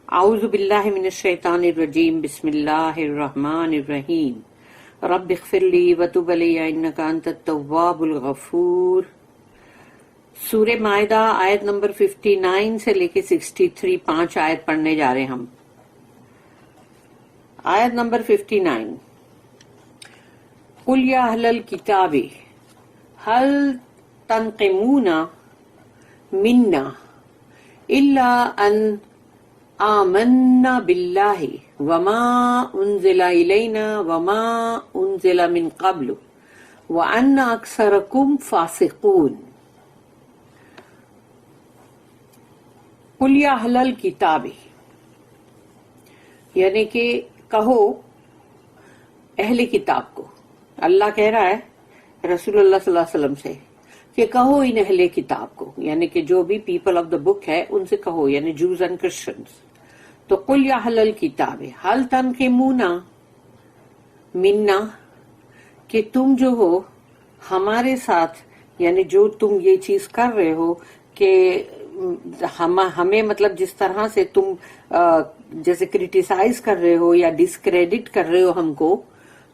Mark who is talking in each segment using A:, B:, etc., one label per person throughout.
A: اعوذ باللہ من الشیطان الرجیم بسم اللہ الرحمن الرحیم رب اغفر لی وتب علی انک انت التواب الغفور۔ سورہ مائدہ آیت نمبر 59 سے لے کے 63 5 آیت پڑھنے جا رہے ہیں ہم۔ آیت نمبر 59، قل یا اہل الکتاب هل تنقمون منا الا ان آمنا باللہ وما انزل الینا وما انزل من قبل وان اکثرکم فاسقون۔ قل یا اہل الکتاب، یعنی کہ کہو اہل کتاب کو، اللہ کہہ رہا ہے رسول اللہ صلی اللہ علیہ وسلم سے کہ کہو ان اہل کتاب کو، یعنی کہ جو بھی پیپل آف دا بک ہے ان سے کہو، یعنی جوز اینڈ کرسچنز۔ تو قل یا اہل الکتاب هل تنقمون منا، کہ تم جو ہو ہمارے ساتھ، یعنی جو تم یہ چیز کر رہے ہو کہ ہمیں مطلب جس طرح سے تم جیسے کریٹیسائز کر رہے ہو یا ڈسکریڈٹ کر رہے ہو ہم کو،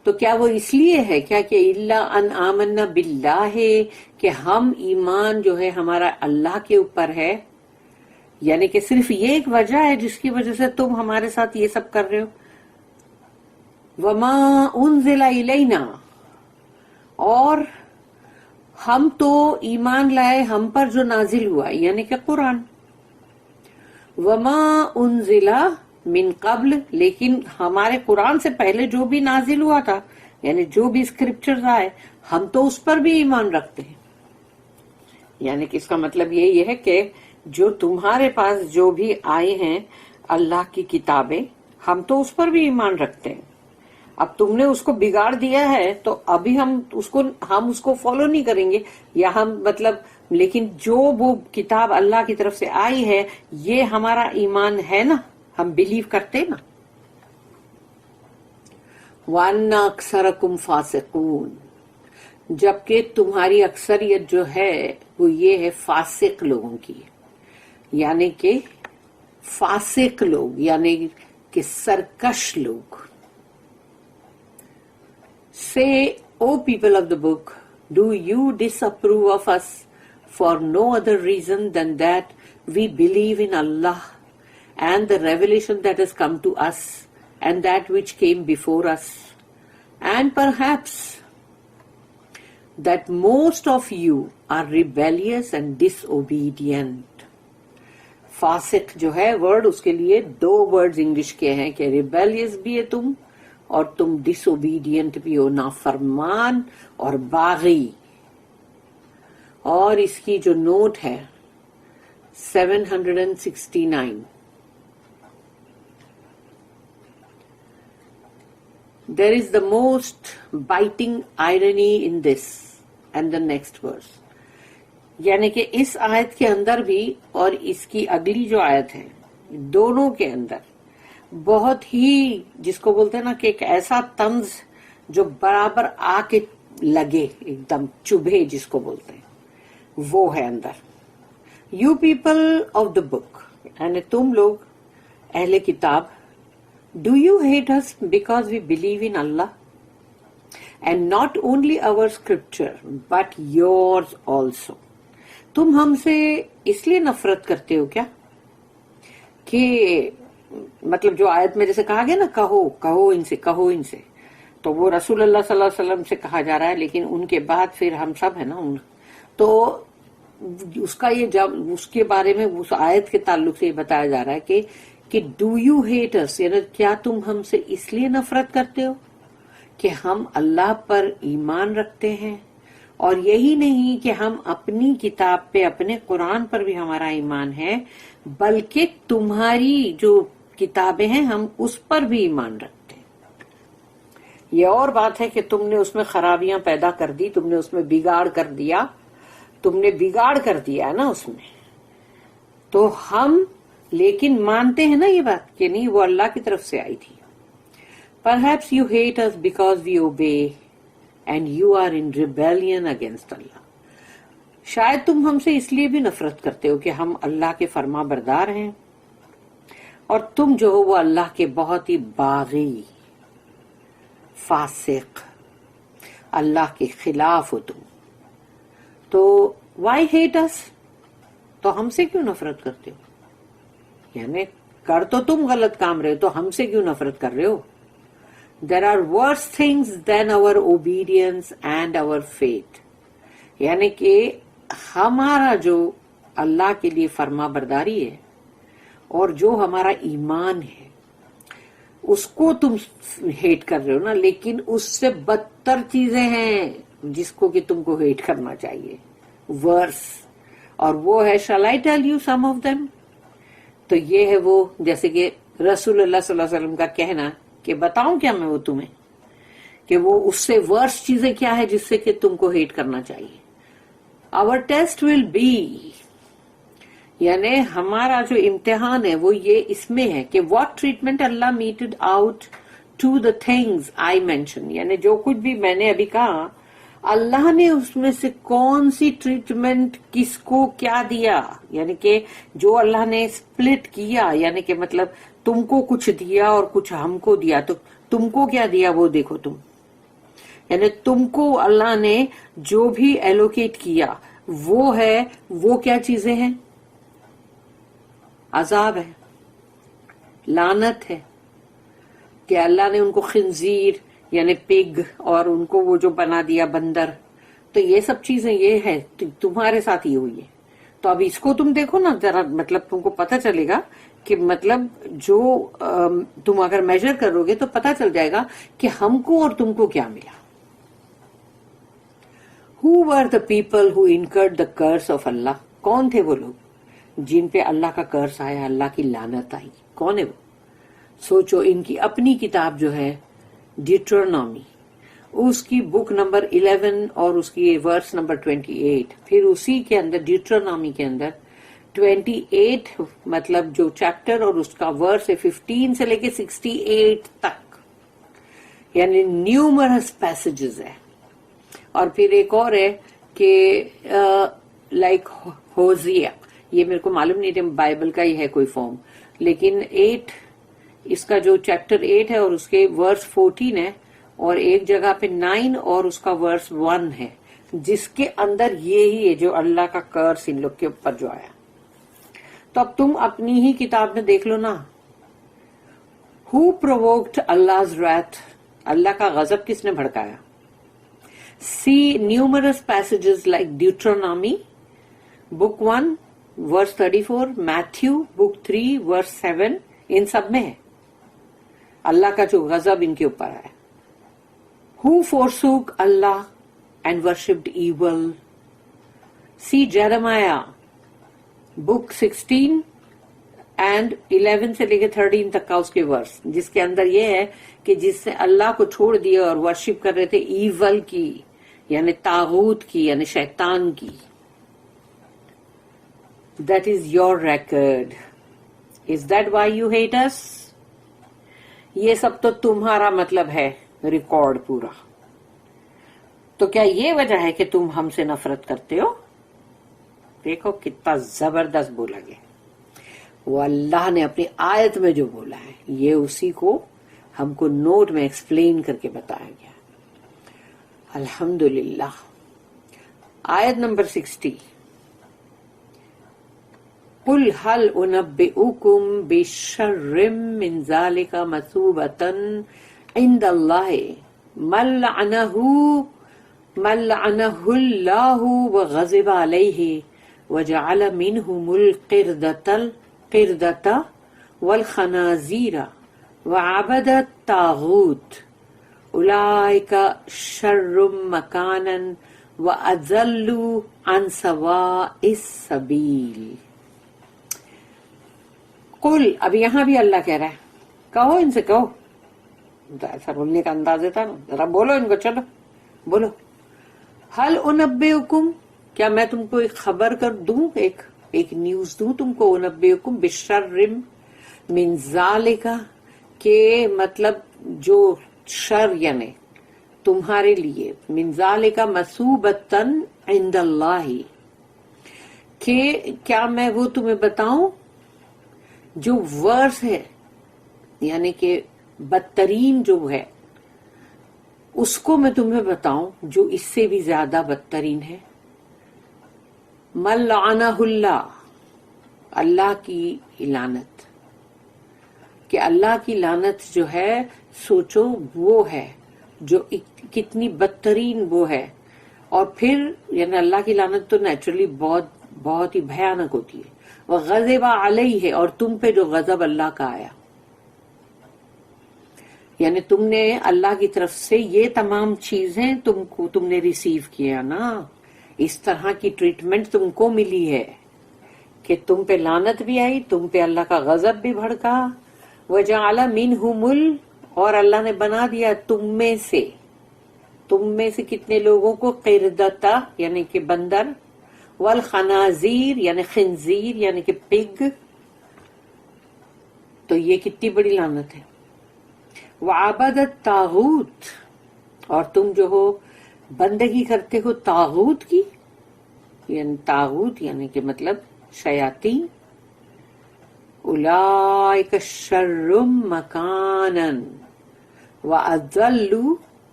A: تو کیا وہ اس لیے ہے کیا کہ الا ان آمنا باللہ، کہ ہم ایمان جو ہے ہمارا اللہ کے اوپر ہے، یعنی کہ صرف یہ ایک وجہ ہے جس کی وجہ سے تم ہمارے ساتھ یہ سب کر رہے ہو؟ وما انزل الینا، اور ہم تو ایمان لائے ہم پر جو نازل ہوا یعنی کہ قرآن، وما انزل من قبل، لیکن ہمارے قرآن سے پہلے جو بھی نازل ہوا تھا یعنی جو بھی اسکرپچرز آئے ہم تو اس پر بھی ایمان رکھتے ہیں۔ یعنی کہ اس کا مطلب یہی ہے کہ جو تمہارے پاس جو بھی آئے ہیں اللہ کی کتابیں، ہم تو اس پر بھی ایمان رکھتے ہیں۔ اب تم نے اس کو بگاڑ دیا ہے تو ابھی ہم اس کو فالو نہیں کریں گے، یا ہم مطلب، لیکن جو وہ کتاب اللہ کی طرف سے آئی ہے یہ ہمارا ایمان ہے نا، ہم بلیو کرتے نا۔ وَأَنَّ أَكْثَرَكُمْ فَاسِقُونَ، جبکہ تمہاری اکثریت جو ہے وہ یہ ہے فاسق لوگوں کی، یعنی کہ فاسق لوگ یعنی کہ سرکش لوگ۔ Say, O people of the book, do you disapprove of us for no other reason than that we believe in Allah and the revelation that has come to us and that which came before us, and perhaps that most of you are rebellious and disobedient۔ فاسق جو ہے word, اس کے لیے دو words English کے ہیں کہ rebellious بھی ہے تم اور تم ڈس اوبیڈینٹ بھی ہو، نافرمان اور باغی۔ اور اس کی جو نوٹ ہے 769، there is the most biting irony in this and the next verse، یعنی کہ اس آیت کے اندر بھی اور اس کی اگلی جو آیت ہے دونوں کے اندر بہت ہی، جس کو بولتے ہیں نا کہ ایک ایسا طنز جو برابر آ کے لگے، ایک دم چبھے جس کو بولتے ہیں، وہ ہے اندر۔ You people of the book, یعنی تم لوگ اہل کتاب، do you hate us because we believe in Allah and not only our scripture but yours also۔ تم ہم سے اس لیے نفرت کرتے ہو کیا کہ مطلب جو آیت میں جیسے کہا گیا نا کہو ان سے، تو وہ رسول اللہ صلی اللہ علیہ وسلم سے کہا جا رہا ہے، لیکن ان کے بعد پھر ہم سب ہے نا، تو اس کا یہ جب اس کے بارے میں اس آیت کے تعلق سے یہ بتایا جا رہا ہے کہ ڈو یو ہیٹ us، یعنی کیا تم ہم سے اس لیے نفرت کرتے ہو کہ ہم اللہ پر ایمان رکھتے ہیں، اور یہی نہیں کہ ہم اپنی کتاب پہ اپنے قرآن پر بھی ہمارا ایمان ہے، بلکہ تمہاری جو کتابیں ہیں ہم اس پر بھی ایمان رکھتے ہیں۔ یہ اور بات ہے کہ تم نے اس میں خرابیاں پیدا کر دی، تم نے اس میں بگاڑ کر دیا، تم نے بگاڑ کر دیا ہے نا اس میں، تو ہم لیکن مانتے ہیں نا یہ بات کہ نہیں وہ اللہ کی طرف سے آئی تھی۔ Perhaps you hate us because we obey and you are in rebellion against Allah۔ شاید تم ہم سے اس لیے بھی نفرت کرتے ہو کہ ہم اللہ کے فرما بردار ہیں اور تم جو ہو وہ اللہ کے بہت ہی باغی، فاسق، اللہ کے خلاف ہو تم. تو وائی ہیٹ اس، تو ہم سے کیوں نفرت کرتے ہو؟ یعنی کر تو تم غلط کام رہے ہو، تو ہم سے کیوں نفرت کر رہے ہو؟ There are worse things than our obedience and our faith. یعنی کہ ہمارا جو اللہ کے لیے فرما برداری ہے اور جو ہمارا ایمان ہے اس کو تم ہیٹ کر رہے ہو نا، لیکن اس سے بدتر چیزیں ہیں جس کو کہ تم کو ہیٹ کرنا چاہیے، ورس. اور وہ ہے shall I tell you some of them؟ تو یہ ہے وہ، جیسے کہ رسول اللہ صلی اللہ علیہ وسلم کا کہنا کہ بتاؤں کیا میں وہ تمہیں، کہ وہ اس سے ورس چیزیں کیا ہے جس سے کہ تم کو ہیٹ کرنا چاہیے. Our test will be، یعنی ہمارا جو امتحان ہے وہ یہ اس میں ہے کہ what treatment Allah meted out to the things I mentioned، یعنی جو کچھ بھی میں نے ابھی کہا اللہ نے اس میں سے کون سی ٹریٹمنٹ کس کو کیا دیا. یعنی کہ جو اللہ نے سپلٹ کیا، یعنی کہ مطلب تم کو کچھ دیا اور کچھ ہم کو دیا، تو تم کو کیا دیا وہ دیکھو تم. یعنی تم کو اللہ نے جو بھی ایلوکیٹ کیا وہ ہے، وہ کیا چیزیں ہیں؟ عذاب ہے، لعنت ہے، کہ اللہ نے ان کو خنزیر یعنی پگ، اور ان کو وہ جو بنا دیا بندر. تو یہ سب چیزیں یہ ہے تمہارے ساتھ یہ ہوئی ہے. تو اب اس کو تم دیکھو نا ذرا، مطلب تم کو پتہ چلے گا کہ مطلب جو تم اگر میجر کرو گے تو پتہ چل جائے گا کہ ہم کو اور تم کو کیا ملا. Who were the people who incurred the curse of Allah؟ کون تھے وہ لوگ جن پہ اللہ کا کرس آیا، اللہ کی لعنت آئی؟ کون ہے وہ؟ سوچو، ان کی اپنی کتاب جو ہے ڈیٹرونومی، اس کی بک نمبر 11 اور اس کی ورس نمبر 28، پھر اسی کے اندر ڈیٹرونومی کے اندر 28 مطلب جو چیپٹر اور اس کا ورس ہے 15 سے لے کے 68 تک، یعنی نیومرس پیسجز ہے. اور پھر ایک اور ہے کہ لائک ہوزیا، یہ میرے کو معلوم نہیں تھا بائبل کا ہی ہے کوئی فارم، لیکن 8 اس کا جو چیپٹر 8 ہے اور اس کے ورس 14 ہے، اور ایک جگہ پہ 9 اور اس کا ورس 1 ہے، جس کے اندر یہی ہے جو اللہ کا کرس ان لوگ کے اوپر جو آیا. تو اب تم اپنی ہی کتاب میں دیکھ لو نا، Who provoked Allah's wrath؟ اللہ کا غضب کس نے بھڑکایا؟ See numerous passages like Deuteronomy book 1 verse 34, Matthew book 3 verse 7، ان سب میں ہے اللہ کا جو غضب ان کے اوپر ہے. Who forsook Allah and worshipped evil؟ See Jeremiah book 16 and 11 سے لے کے 13 تک کا اس کے ورس، جس کے اندر یہ ہے کہ جس نے اللہ کو چھوڑ دیا اور ورشپ کر رہے تھے ایول کی، یعنی طاغوت کی، یعنی شیطان کی. That is your record. Is that why you hate us؟ یہ سب تو تمہارا مطلب ہے ریکارڈ پورا. تو کیا یہ وجہ ہے کہ تم ہم سے نفرت کرتے ہو؟ دیکھو کتنا زبردست بولا گیا. وہ اللہ نے اپنی آیت میں جو بولا ہے یہ اسی کو ہم کو نوٹ میں ایکسپلین کر کے بتایا گیا. الحمدللہ. آیت نمبر 60، قل هل انبئکم بشر من ذلک مثوبۃ عند اللہ من لعنہ اللہ وغضب علیہ وجعل منهم القردۃ والخنازیر وعبد الطاغوت اولئک شر مکانا واضل عن سواء السبیل. قل، اب یہاں بھی اللہ کہہ رہا ہے کہو ان سے، کہو. ایسا بولنے کا انداز دیتا نا، ذرا بولو ان کو، چلو بولو. هل انبئکم، کیا میں تم کو ایک خبر کر دوں، ایک نیوز دوں تم کو؟ انبئکم بشر من ذالک، کہ مطلب جو شر یعنی تمہارے لیے، من ذالک مثوبۃ عند اللہ، کہ کیا میں وہ تمہیں بتاؤں جو ورس ہے یعنی کہ بدترین جو ہے اس کو میں تمہیں بتاؤں جو اس سے بھی زیادہ بدترین ہے. من لعنہ اللہ، اللہ کی لعنت، کہ اللہ کی لعنت جو ہے سوچو وہ ہے جو کتنی بدترین وہ ہے. اور پھر یعنی اللہ کی لعنت تو نیچرلی بہت بہت ہی بھیانک ہوتی ہے. وغضب علیہ ہے، اور تم پہ جو غضب اللہ کا آیا، یعنی تم نے اللہ کی طرف سے یہ تمام چیزیں تم نے ریسیو کیا نا، اس طرح کی ٹریٹمنٹ تم کو ملی ہے کہ تم پہ لعنت بھی آئی، تم پہ اللہ کا غضب بھی بھڑکا. وجعل منہم اور اللہ نے بنا دیا تم میں سے کتنے لوگوں کو قردتا یعنی کہ بندر، والخنازیر یعنی خنزیر یعنی کہ پگ. تو یہ کتنی بڑی لعنت ہے. وعبد الطاغوت، اور تم جو ہو بندگی کرتے ہو طاغوت کی، یعنی طاغوت یعنی کہ مطلب شیاطین. اولئک شر مکانا واضل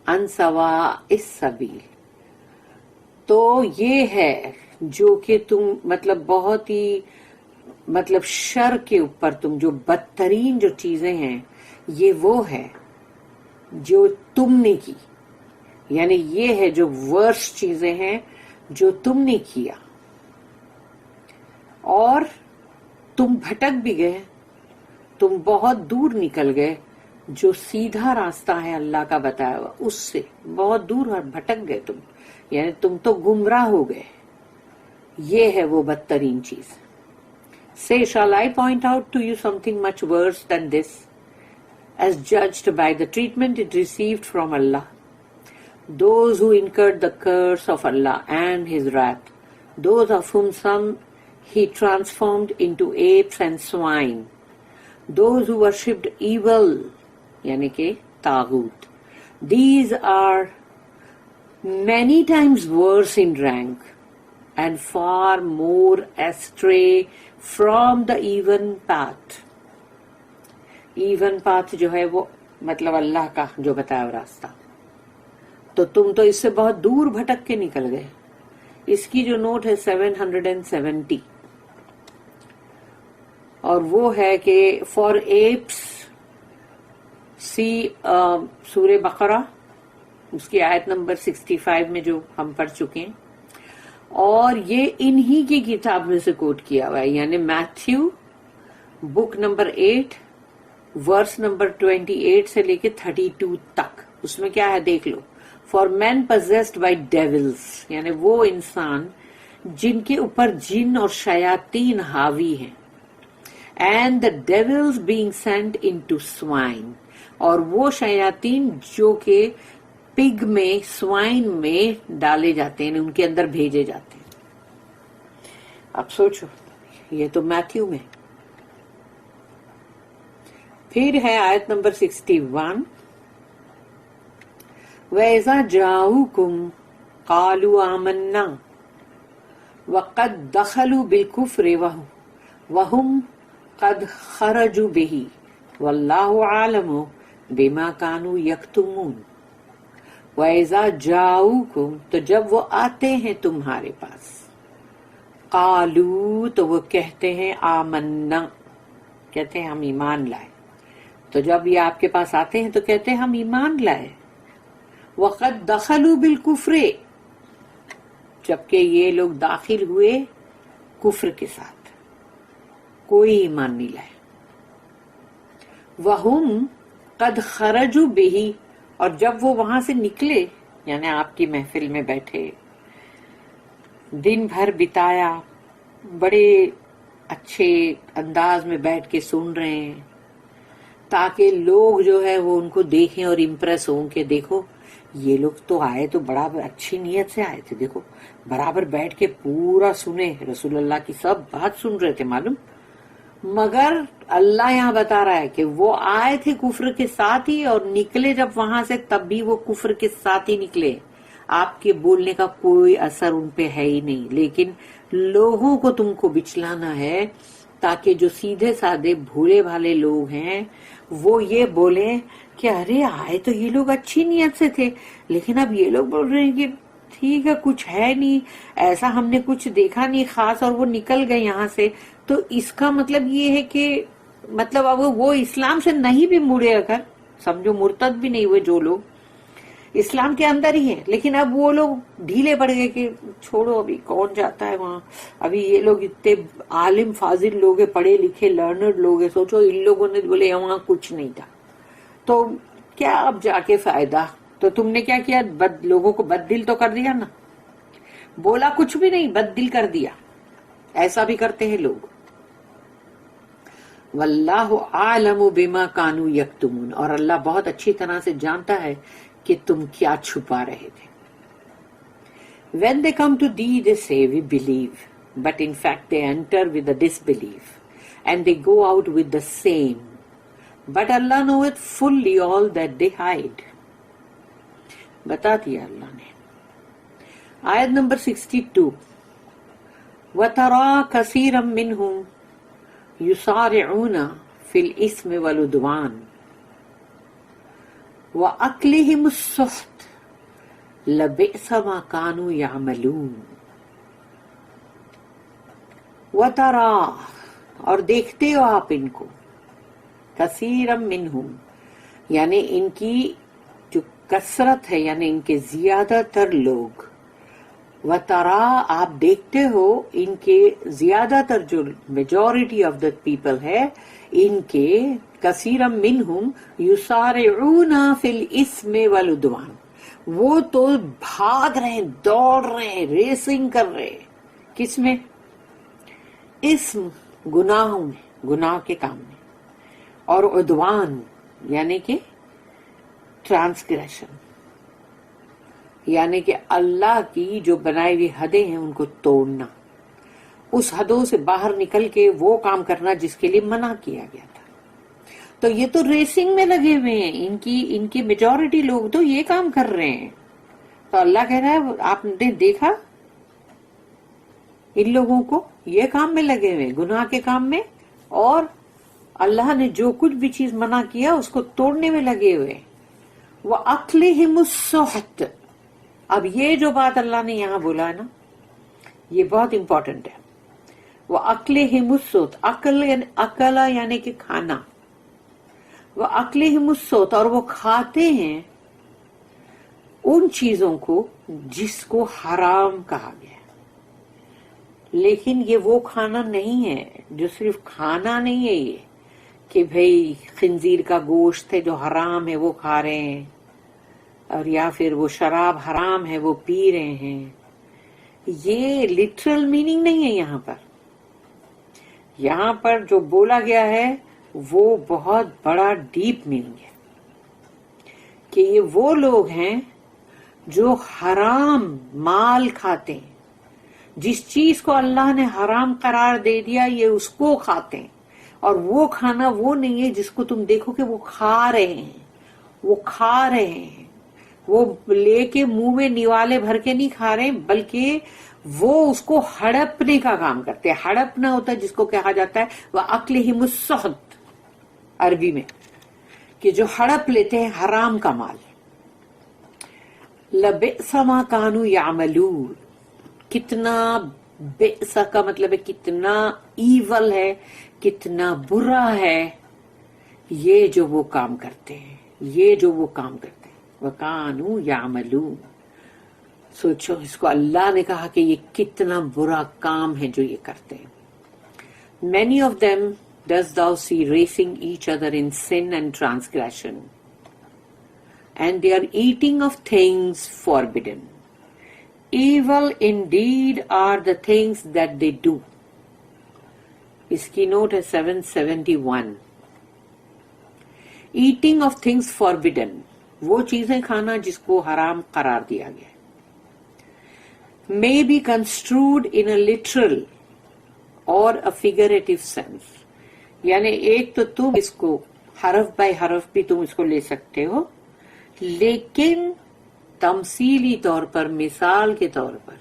A: عن سواء السبیل. تو یہ ہے جو کہ تم مطلب بہت ہی مطلب شر کے اوپر تم جو بدترین جو چیزیں ہیں یہ وہ ہے جو تم نے کی، یعنی یہ ہے جو ورس چیزیں ہیں جو تم نے کیا. اور تم بھٹک بھی گئے، تم بہت دور نکل گئے، جو سیدھا راستہ ہے اللہ کا بتایا ہوا اس سے بہت دور بھٹک گئے تم، یعنی تم تو گمراہ ہو گئے. یہ ہے وہ بدترین چیز. Say, shall I point out to you something much worse than this, as judged by the treatment it received from Allah? Those who incurred the curse of Allah and His wrath, those of whom some He transformed into apes and swine, those who worshipped evil, yani ke taghut. These are many times worse in rank and far more astray from the even path. Even path جو ہے وہ مطلب اللہ کا جو بتایا ہوا راستہ. تو تم تو اس سے بہت دور بھٹک کے نکل گئے. اس کی جو نوٹ ہے 770 اور وہ ہے کہ فار ایپس سی سورہ بقرہ اس کی آیت نمبر 65 میں جو ہم پڑھ چکے ہیں، اور یہ انہی کی کتاب میں سے کوٹ کیا ہوا ہے، یعنی Matthew book number 8 verse number 28 سے لے کے 32 تک. اس میں کیا ہے دیکھ لو. فار مین پزیسڈ بائی ڈیولس، یعنی وہ انسان جن کے اوپر جن اور شیاطین حاوی ہیں. And the devils being sent into swine, اور وہ شیاطین جو کہ پگ میں سوائن میں ڈالے جاتے ہیں، ان کے اندر بھیجے جاتے ہیں. اب سوچو، یہ تو میتھیو میں. پھر ہے آیت نمبر 61 وَإِذَا جَاءُوكُمْ قَالُوا آمَنَّا وَقَدْ دَخَلُوا بِالْكُفْرِ وَهُمْ قَدْ خَرَجُوا بِهِ وَاللَّهُ عَالِمٌ بِمَا كَانُوا يَكْتُمُونَ. وَإِذَا جَاءُوكُمْ، تو جب وہ آتے ہیں تمہارے پاس، قَالُوا تو وہ کہتے ہیں آمَنَّا، کہتے ہیں ہم ایمان لائے. تو جب یہ آپ کے پاس آتے ہیں تو کہتے ہیں ہم ایمان لائے. وَقَدْ دَخَلُوا بِالْكُفْرِ، جبکہ یہ لوگ داخل ہوئے کفر کے ساتھ، کوئی ایمان نہیں لائے. وَهُمْ قَدْ خَرَجُوا بِهِ، اور جب وہ وہاں سے نکلے، یعنی آپ کی محفل میں بیٹھے، دن بھر بتایا، بڑے اچھے انداز میں بیٹھ کے سن رہے ہیں تاکہ لوگ جو ہے وہ ان کو دیکھیں اور امپریس ہوں کہ دیکھو یہ لوگ تو آئے تو بڑا اچھی نیت سے آئے تھے، دیکھو برابر بیٹھ کے پورا سنے، رسول اللہ کی سب بات سن رہے تھے معلوم. مگر اللہ یہاں بتا رہا ہے کہ وہ آئے تھے کفر کے ساتھ ہی، اور نکلے جب وہاں سے تب بھی وہ کفر کے ساتھ ہی نکلے. آپ کے بولنے کا کوئی اثر ان پہ ہے ہی نہیں، لیکن لوگوں کو تم کو بچلانا ہے تاکہ جو سیدھے سادے بھولے بھالے لوگ ہیں وہ یہ بولیں کہ ارے آئے تو یہ لوگ اچھی نیت سے تھے، لیکن اب یہ لوگ بول رہے ہیں کہ ٹھیک ہے کچھ ہے نہیں ایسا، ہم نے کچھ دیکھا نہیں خاص اور وہ نکل گئے یہاں سے. تو اس کا مطلب یہ ہے کہ مطلب اب وہ اسلام سے نہیں بھی مڑے، اگر سمجھو مرتد بھی نہیں ہوئے جو لوگ اسلام کے اندر ہی ہیں، لیکن اب وہ لوگ ڈھیلے پڑ گئے کہ چھوڑو ابھی کون جاتا ہے وہاں، ابھی یہ لوگ اتنے عالم فاضل لوگ ہیں، پڑھے لکھے لرنڈ لوگ ہیں، سوچو ان لوگوں نے بولے وہاں کچھ نہیں تھا تو کیا اب جا کے فائدہ. تو تم نے کیا کیا، لوگوں کو بد دل تو کر دیا نا، بولا کچھ بھی نہیں بد دل کر دیا. ایسا بھی کرتے ہیں لوگ. واللہ عالم بما کانوا یکتمون، اور اللہ بہت اچھی طرح سے جانتا ہے کہ تم کیا چھپا رہے تھے. When they come to thee, they say, we believe, but in fact they enter with a disbelief, and they go out with the same. But Allah knoweth fully all that they hide. بتا دیا اللہ نے. آیت number 62. وَتَرَى كَثِيرًا مِّنْهُمْ يُسَارِعُونَ فِي الْإِثْمِ وَالْعُدْوَانِ وَأَكْلِهِمُ السُّحْتَ لَبِئْسَ مَا كَانُوا يَعْمَلُونَ. وَتَرَى، اور دیکھتے ہو آپ ان کو، کثیرا منہم، یعنی ان کی جو کثرت ہے، یعنی ان کے زیادہ تر لوگ. وَتَرَى، آپ دیکھتے ہو ان کے زیادہ تر جو میجورٹی آف دا پیپل ہے، ان کے کثیرا منہم یسارعون فی الاسم والعدوان، وہ تو بھاگ رہے ہیں، دوڑ رہے ہیں، ریسنگ کر رہے ہیں. کس میں؟ اسم، گناہوں میں، گناہ کے کام میں، اور عدوان یعنی کہ ٹرانسگریشن، یعنی کہ اللہ کی جو بنائی ہوئی حدیں ہیں ان کو توڑنا، اس حدوں سے باہر نکل کے وہ کام کرنا جس کے لیے منع کیا گیا تھا. تو یہ تو ریسنگ میں لگے ہوئے ہیں، ان کی میجورٹی لوگ تو یہ کام کر رہے ہیں. تو اللہ کہہ رہا ہے آپ نے دیکھا ان لوگوں کو یہ کام میں لگے ہوئے، گناہ کے کام میں، اور اللہ نے جو کچھ بھی چیز منع کیا اس کو توڑنے میں لگے ہوئے. وَأَكْلِهِمُ السُّحْتَ، اب یہ جو بات اللہ نے یہاں بولا ہے نا، یہ بہت امپورٹنٹ ہے. وَأَكْلِهِمُ السُّحْتَ، اکل یعنی کہ کھانا. وَأَكْلِهِمُ السُّحْتَ، اور وہ کھاتے ہیں ان چیزوں کو جس کو حرام کہا گیا. لیکن یہ وہ کھانا نہیں ہے جو صرف کھانا نہیں ہے، یہ کہ بھئی خنزیر کا گوشت ہے جو حرام ہے وہ کھا رہے ہیں، اور یا پھر وہ شراب حرام ہے وہ پی رہے ہیں. یہ لٹرل میننگ نہیں ہے یہاں پر. یہاں پر جو بولا گیا ہے وہ بہت بڑا ڈیپ میننگ ہے کہ یہ وہ لوگ ہیں جو حرام مال کھاتے ہیں، جس چیز کو اللہ نے حرام قرار دے دیا یہ اس کو کھاتے ہیں. اور وہ کھانا وہ نہیں ہے جس کو تم دیکھو کہ وہ کھا رہے ہیں، وہ کھا رہے ہیں، وہ لے کے منہ میں نیوالے بھر کے نہیں کھا رہے ہیں، بلکہ وہ اس کو ہڑپنے کا کام کرتے ہیں. ہڑپنا ہوتا ہے جس کو کہا جاتا ہے وَأَكْلِهِمُ السُّحْتَ عربی میں، کہ جو ہڑپ لیتے ہیں حرام کا مال. لَبِئْسَ مَا كَانُوا يَعْمَلُونَ، کتنا بئس کا مطلب ہے کتنا ایول ہے، کتنا برا ہے یہ جو وہ کام کرتے ہیں، یہ جو وہ کام کرتے ہیں. وَكَانُوا يَعْمَلُونَ، سوچو اس کو اللہ نے کہا کہ یہ کتنا برا کام ہے جو یہ کرتے ہیں. Many of them does thou see racing each other in sin and transgression, and they are eating of things forbidden. Evil indeed are the things that they do. اس کی نوٹ ہے 771. Eating of things forbidden، وہ چیزیں کھانا جس کو حرام قرار دیا گیا. May be construed in a literal or a figurative sense، یعنی ایک تو تم اس کو حرف بائی حرف بھی تم اس کو لے سکتے ہو، لیکن تمثیلی طور پر، مثال کے طور پر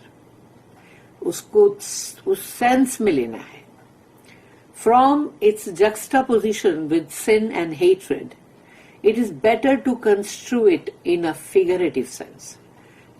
A: اس کو اس سینس میں لینا ہے. From its juxtaposition with sin and hatred, it is better to construe it in a figurative sense.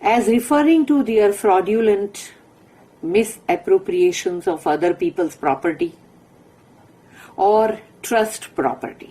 A: As referring to their fraudulent misappropriations of other people's property or trust property.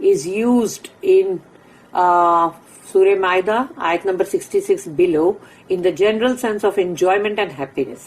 A: is used in Surah Maida, ayat number 66 below, in the general sense of enjoyment and happiness.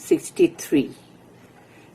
A: 63,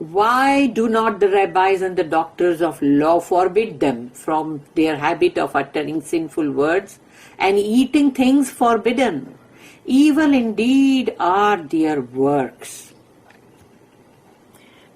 A: Why do not the rabbis and the doctors of law forbid them from their habit of uttering sinful words and eating things forbidden? Evil indeed are their works.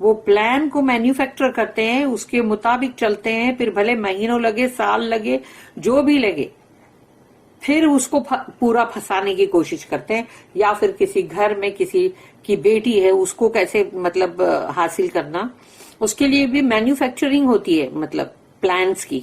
A: وہ plan کو manufacture کرتے ہیں، اس کے مطابق چلتے ہیں، پھر بھلے مہینوں لگے، سال لگے، جو بھی لگے، پھر اس کو پورا پھنسانے کی کوشش کرتے ہیں، یا پھر کسی گھر میں کسی کی بیٹی ہے اس کو کیسے مطلب حاصل کرنا، اس کے لیے بھی مینوفیکچرنگ ہوتی ہے مطلب پلانس کی.